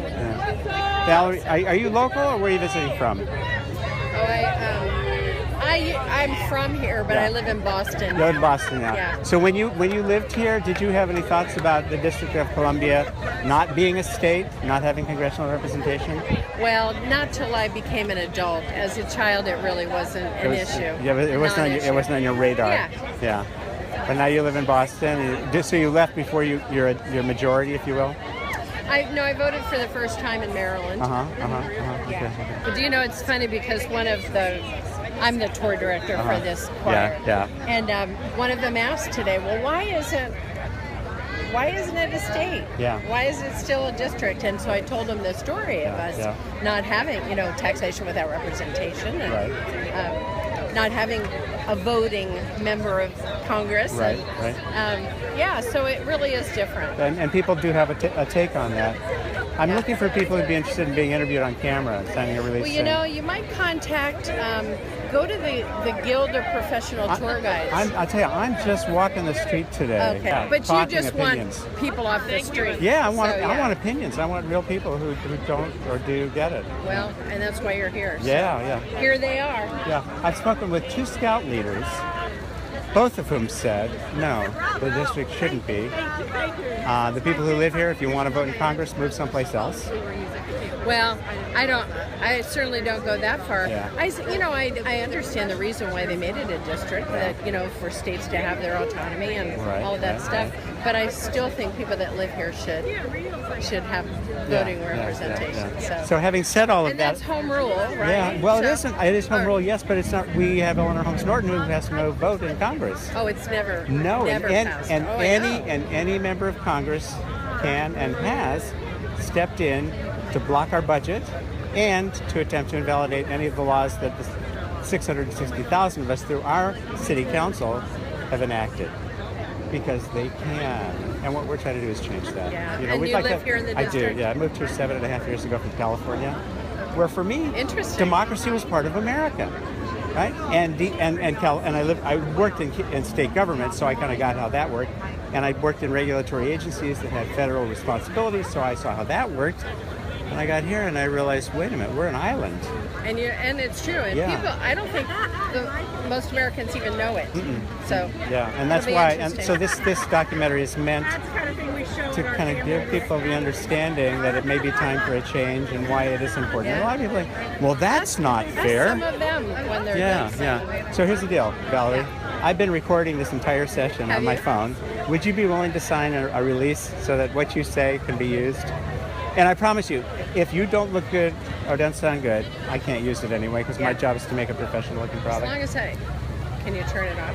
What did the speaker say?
Yeah. Valerie, are you local or where are you visiting from? I'm from here, but I live in Boston. You're in Boston now. Yeah. So when you lived here, did you have any thoughts about the District of Columbia not being a state, not having congressional representation? Well, not till I became an adult. As a child, it really wasn't an issue. Yeah, but it wasn't on your radar. Yeah. But now you live in Boston, so you left before your majority, if you will. I voted for the first time in Maryland. Okay. But it's funny because I'm the tour director for this choir. Yeah. And one of them asked today, well, why isn't it a state? Yeah. Why is it still a district? And so I told them the story of us not having, taxation without representation, and not having a voting member of Congress. Right. So it really is different. And people do have a take on that. I'm looking for people who'd be interested in being interviewed on camera, signing a release. Well, you might contact, go to the Guild of Professional Tour Guides. I'll tell you, I'm just walking the street today. Okay, Yeah, but you just opinions. want people off the street. Yeah, I want opinions. I want real people who don't or do get it. Well, and that's why you're here. So Yeah. Here they are. Yeah, I've spoken with 2 Scout leaders, both of whom said, no, the district shouldn't be. The people who live here, if you want to vote in Congress, move someplace else. Well, I certainly don't go that far. Yeah. I understand the reason why they made it a district, that, for states to have their autonomy and all of that stuff. But I still think people that live here should have voting representation. So having said all of and that, that's home rule, right? Yeah, well, it isn't. It is home rule, yes, but it's not. We have Eleanor Holmes Norton who has no vote in Congress. Oh, it's never. No, never passed. and I any member of Congress can and has stepped in to block our budget and to attempt to invalidate any of the laws that the 660,000 of us through our city council have enacted, because they can. And what we're trying to do is change that. Yeah. You And we'd you like live to, here in the I district? do. Yeah, I moved here 7.5 years ago from California, where for me, Interesting. democracy was part of America. Right, I worked in state government, so I kind of got how that worked, and I worked in regulatory agencies that had federal responsibilities, so I saw how that worked. And I got here and I realized, wait a minute, we're an island. And it's true. And Yeah. people, I don't think most Americans even know it. So Yeah, and that's it'll be why. And interesting. so this documentary is meant to kind of give people the understanding that it may be time for a change and why it is important. And a lot of people are like, well, that's not Ask fair. some of them when they're Yeah, done. yeah. So here's the deal, Valerie. I've been recording this entire session Have on my you? phone. Would you be willing to sign a release so that what you say can be used? And I promise you, if you don't look good or don't sound good, I can't use it anyway, because my job is to make a professional-looking As product. long as can you turn it off?